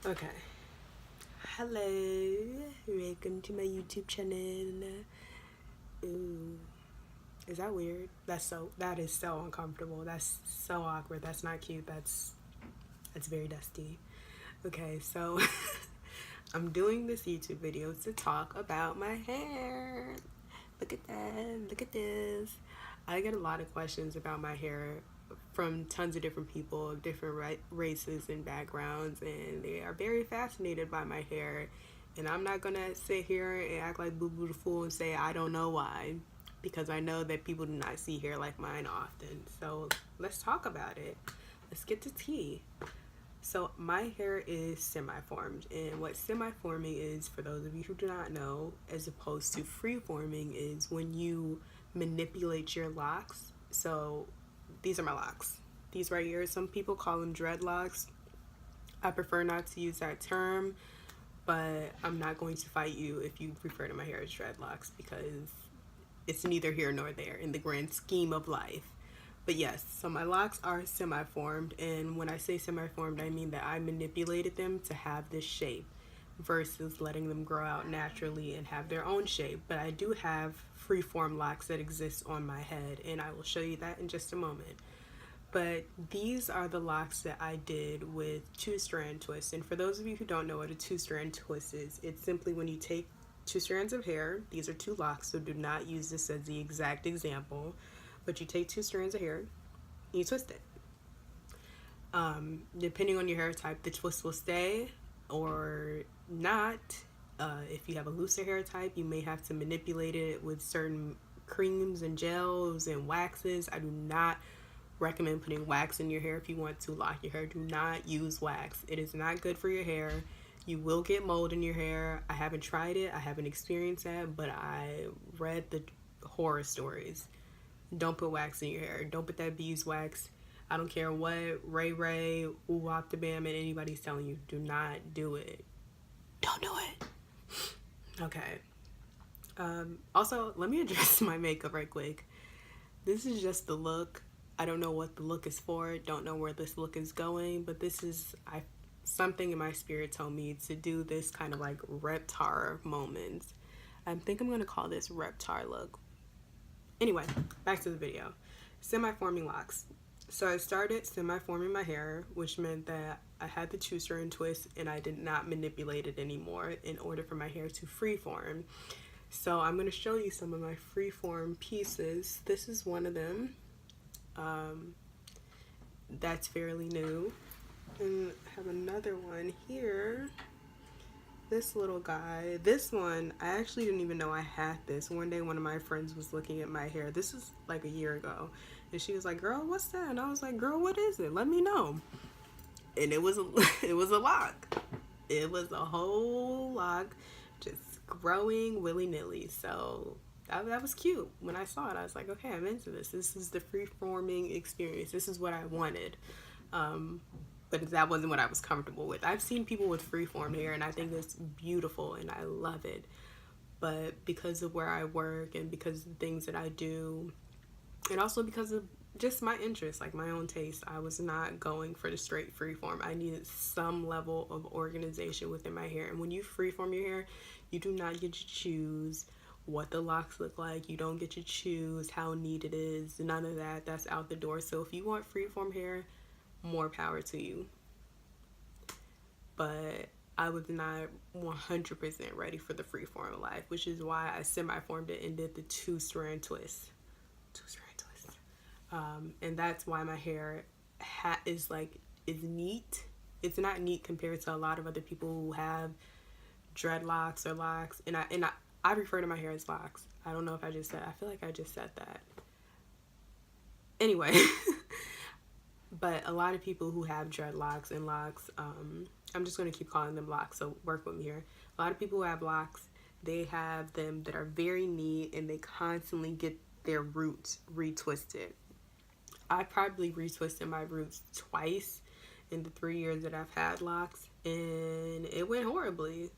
Okay. Hello. Welcome to my YouTube channel. Ooh. Is that weird? That is so uncomfortable. That's so awkward. That's not cute. That's very dusty. Okay, so I'm doing this YouTube video to talk about my hair. Look at that. Look at this. I get a lot of questions about my hair from tons of different people of different races and backgrounds, and they are very fascinated by my hair. And I'm not gonna sit here and act like boo boo the fool and say I don't know why, because I know that people do not see hair like mine often. So let's talk about it. Let's get to tea. So my hair is semi-formed, and what semi-forming is, for those of you who do not know, as opposed to free-forming, is when you manipulate your locks. So these are my locks. These right here, some people call them dreadlocks. I prefer not to use that term, but I'm not going to fight you if you refer to my hair as dreadlocks, because it's neither here nor there in the grand scheme of life. But yes, so my locks are semi-formed, and when I say semi-formed, I mean that I manipulated them to have this shape versus letting them grow out naturally and have their own shape. But I do have free-form locks that exist on my head, and I will show you that in just a moment. But these are the locks that I did with two-strand twists. And for those of you who don't know what a two-strand twist is, it's simply when you take two strands of hair. These are two locks, so do not use this as the exact example. But you take two strands of hair and you twist it. Depending on your hair type, the twist will stay or not. If you have a looser hair type, you may have to manipulate it with certain creams and gels and waxes. I do not recommend putting wax in your hair if you want to lock your hair. Do not use wax. It is not good for your hair. You will get mold in your hair. I haven't tried it. I haven't experienced that, but I read the horror stories. Don't put wax in your hair. Don't put that beeswax. I don't care what Ray, Optibam, and anybody's telling you. Do not do it. Don't do it. Okay. Also, let me address my makeup right quick. This is just the look. I don't know what the look is for. Don't know where this look is going, but this is something in my spirit told me to do this kind of like reptar moment. I think I'm gonna call this reptar look. Anyway, back to the video. Semi-forming locks. So I started semi-forming my hair, which meant that I had the two-strand twist and I did not manipulate it anymore in order for my hair to freeform. So I'm going to show you some of my freeform pieces. This is one of them. That's fairly new. And I have another one here. This little guy. This one, I actually didn't even know I had this. One day one of my friends was looking at my hair. This is like a year ago. And she was like, girl, what's that? And I was like, girl, what is it? Let me know. And it was a lock. It was a whole lock just growing willy-nilly. So that was cute. When I saw it, I was like, okay, I'm into this. This is the free-forming experience. This is what I wanted. But that wasn't what I was comfortable with. I've seen people with freeform hair, and I think it's beautiful, and I love it. But because of where I work and because of the things that I do, and also because of just my interest, like my own taste, I was not going for the straight freeform. I needed some level of organization within my hair. And when you freeform your hair, you do not get to choose what the locks look like. You don't get to choose how neat it is. None of that. That's out the door. So if you want freeform hair, more power to you. But I was not 100% ready for the freeform life, which is why I semi-formed it and did the two-strand twist. And that's why my hair is neat. It's not neat compared to a lot of other people who have dreadlocks or locks. And I refer to my hair as locks. I don't know if I feel like I just said that. Anyway. But a lot of people who have dreadlocks and locks, I'm just going to keep calling them locks, so work with me here. A lot of people who have locks, they have them that are very neat and they constantly get their roots retwisted. I probably retwisted my roots twice in the 3 years that I've had locks, and it went horribly.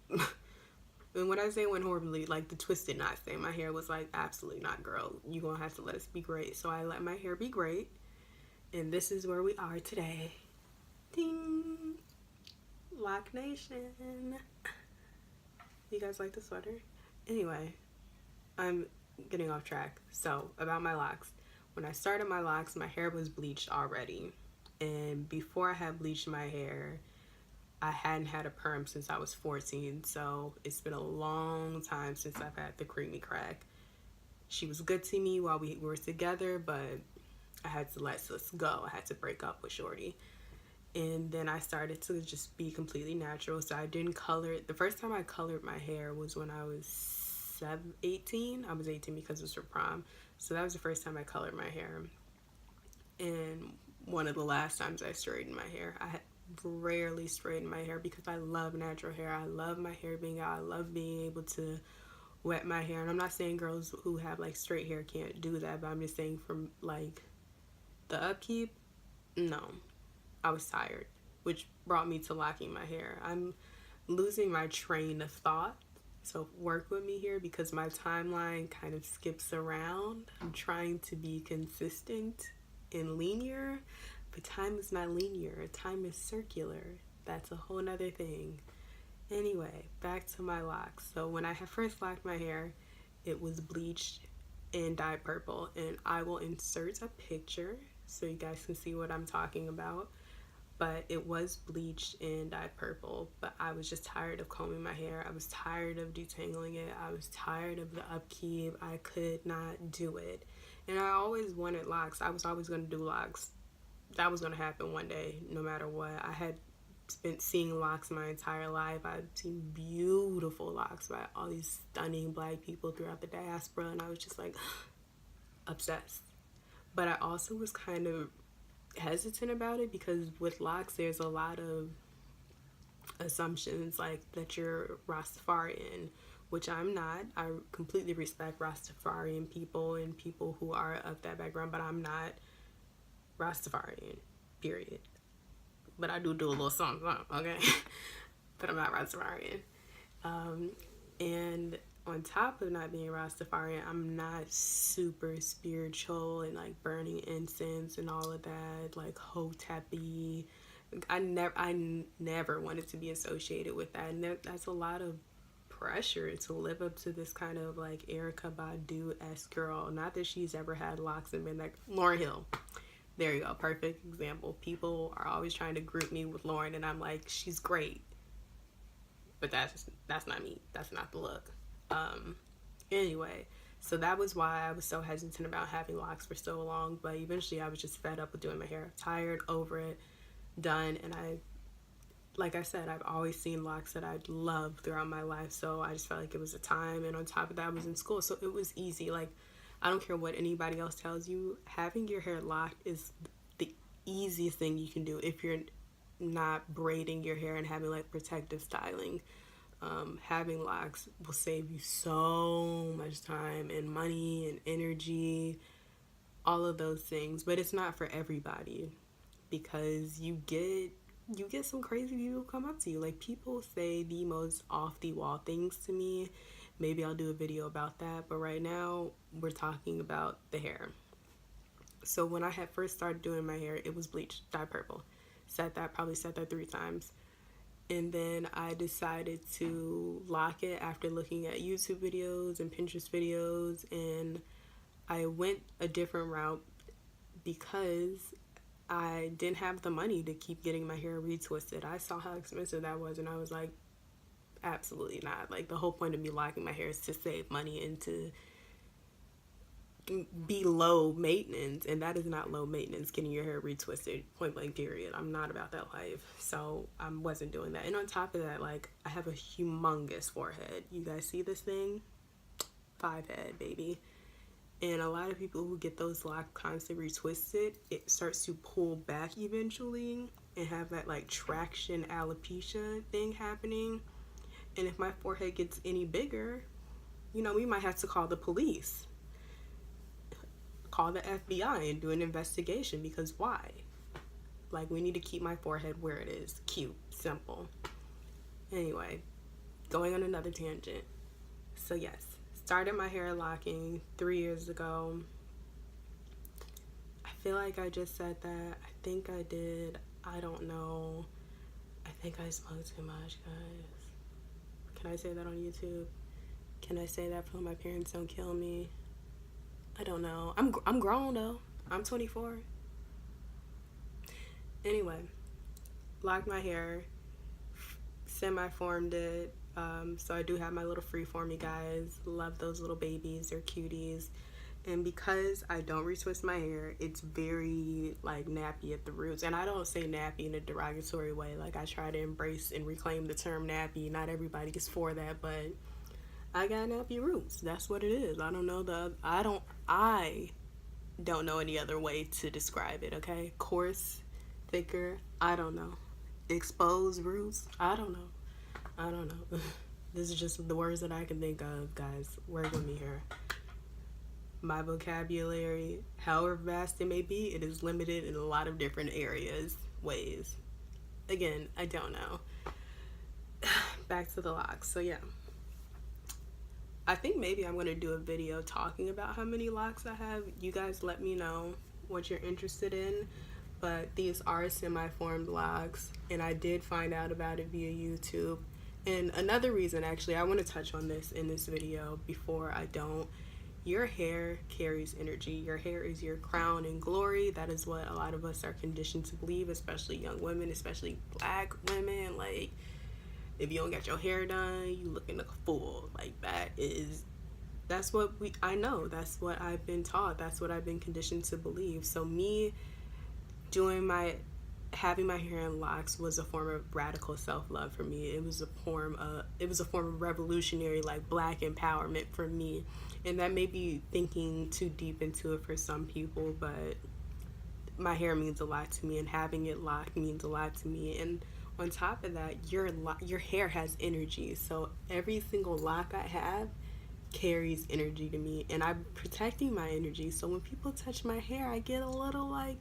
And when I say it went horribly, like the twist did not stay. My hair was like, absolutely not, girl. You're going to have to let us be great. So I let my hair be great. And this is where we are today. Ding! Loc Nation. You guys like the sweater? Anyway, I'm getting off track. So, about my locks. When I started my locks, my hair was bleached already. And before I had bleached my hair, I hadn't had a perm since I was 14. So, it's been a long time since I've had the creamy crack. She was good to me while we were together, but I had to let sis go. I had to break up with Shorty. And then I started to just be completely natural. So I didn't color it. The first time I colored my hair was when I was 18. I was 18 because it was for prom. So that was the first time I colored my hair. And one of the last times I straightened my hair. I rarely straighten my hair because I love natural hair. I love my hair being out. I love being able to wet my hair. And I'm not saying girls who have like straight hair can't do that, but I'm just saying from like the upkeep, no. I was tired, which brought me to locking my hair. I'm losing my train of thought, so work with me here because my timeline kind of skips around. I'm trying to be consistent and linear, but time is not linear. Time is circular. That's a whole nother thing. Anyway, back to my locks. So when I had first locked my hair, it was bleached and dyed purple, and I will insert a picture so you guys can see what I'm talking about. But it was bleached and dyed purple, but I was just tired of combing my hair. I was tired of detangling it. I was tired of the upkeep. I could not do it. And I always wanted locks. I was always going to do locks. That was going to happen one day, no matter what. I had spent seeing locks my entire life. I've seen beautiful locks by all these stunning black people throughout the diaspora, and I was just like obsessed. But I also was kind of hesitant about it because with locks there's a lot of assumptions like that you're Rastafarian, which I'm not. I completely respect Rastafarian people and people who are of that background, but I'm not Rastafarian, period. But I do a little something, okay? But I'm not Rastafarian. And on top of not being Rastafarian, I'm not super spiritual and like burning incense and all of that, like Hotepi. I never wanted to be associated with that, and that's a lot of pressure to live up to this kind of like Erykah Badu-esque girl. Not that she's ever had locks and been like Lauryn Hill. There you go, perfect example. People are always trying to group me with Lauryn, and I'm like, she's great, but that's not me. That's not the look. Anyway, so that was why I was so hesitant about having locks for so long, but eventually I was just fed up with doing my hair, tired, over it, done. And like I said, I've always seen locks that I'd loved throughout my life, so I just felt like it was a time. And on top of that, I was in school, so it was easy. Like, I don't care what anybody else tells you, having your hair locked is the easiest thing you can do if you're not braiding your hair and having like protective styling. Having locks will save you so much time and money and energy, all of those things. But it's not for everybody because you get some crazy people come up to you. Like, people say the most off the wall things to me. Maybe I'll do a video about that, but right now we're talking about the hair. So when I had first started doing my hair, it was bleached, dyed purple. Probably said that 3 times. And then I decided to lock it after looking at YouTube videos and Pinterest videos. And I went a different route because I didn't have the money to keep getting my hair retwisted. I saw how expensive that was, and I was like, absolutely not. Like, the whole point of me locking my hair is to save money and to be low maintenance, and that is not low maintenance, getting your hair retwisted, point blank period. I'm not about that life, so I wasn't doing that. And on top of that, like, I have a humongous forehead. You guys see this thing? 5 head, baby. And a lot of people who get those locks constantly retwisted, it starts to pull back eventually and have that like traction alopecia thing happening. And if my forehead gets any bigger, we might have to call the police, call the FBI and do an investigation, because why? Like, we need to keep my forehead where it is. Cute, simple. Anyway, going on another tangent. So yes, started my hair locking 3 years ago. I feel like I just said that. I think I did. I don't know. I think I smoke too much, guys. Can I say that on YouTube? Can I say that so my parents don't kill me? I don't know. I'm grown though. I'm 24. Anyway, locked my hair, semi-formed it. So I do have my little freeformy guys. Love those little babies. They're cuties. And because I don't retwist my hair, it's very like nappy at the roots. And I don't say nappy in a derogatory way. Like, I try to embrace and reclaim the term nappy. Not everybody is for that, but I got nappy roots. That's what it is. I don't know any other way to describe it, okay? Coarse, thicker, I don't know. Exposed roots, I don't know. This is just the words that I can think of, guys. Work with me here. My vocabulary, however vast it may be, it is limited in a lot of different areas, ways. Again, I don't know. Back to the locks. So yeah, I think maybe I'm going to do a video talking about how many locks I have. You guys let me know what you're interested in. But these are semi-formed locks, and I did find out about it via YouTube. And another reason, actually, I want to touch on this in this video before I don't. Your hair carries energy. Your hair is your crown and glory. That is what a lot of us are conditioned to believe, especially young women, especially black women. Like, if you don't get your hair done, you looking like a fool. Like, that's what I know. That's what I've been taught. That's what I've been conditioned to believe. So me having my hair in locks was a form of radical self-love for me. It was a form of revolutionary, like, black empowerment for me. And that may be thinking too deep into it for some people, but my hair means a lot to me, and having it locked means a lot to me. And on top of that, your hair has energy. So every single lock I have carries energy to me, and I'm protecting my energy. So when people touch my hair, I get a little like,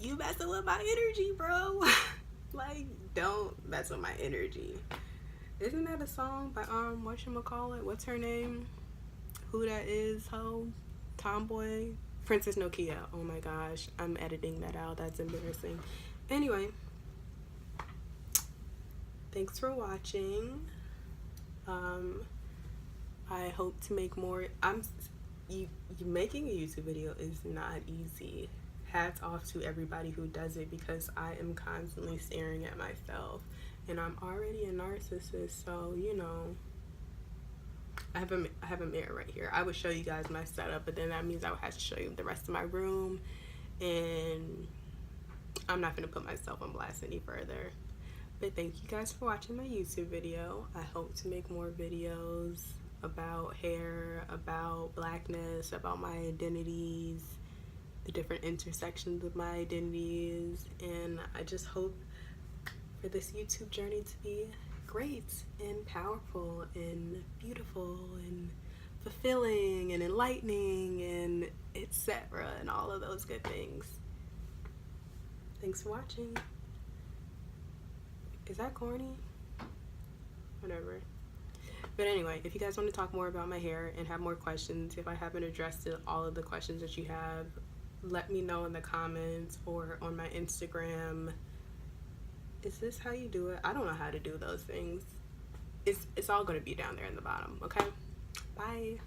you messing with my energy, bro. Like, don't mess with my energy. Isn't that a song by whatchamacallit? What's her name? Who that is, ho? Tomboy? Princess Nokia. Oh my gosh, I'm editing that out. That's embarrassing. Anyway, thanks for watching. I hope to make more. Making a YouTube video is not easy. Hats off to everybody who does it, because I am constantly staring at myself, and I'm already a narcissist, so you know, I have a mirror right here. I would show you guys my setup, but then that means I would have to show you the rest of my room, and I'm not gonna put myself on blast any further. But thank you guys for watching my YouTube video. I hope to make more videos about hair, about blackness, about my identities, the different intersections of my identities, and I just hope for this YouTube journey to be great and powerful and beautiful and fulfilling and enlightening and etc. and all of those good things. Thanks for watching. Is that corny? Whatever. But anyway, if you guys want to talk more about my hair and have more questions, if I haven't addressed all of the questions that you have, let me know in the comments or on my Instagram. Is this how you do it? I don't know how to do those things. It's all going to be down there in the bottom, okay? Bye.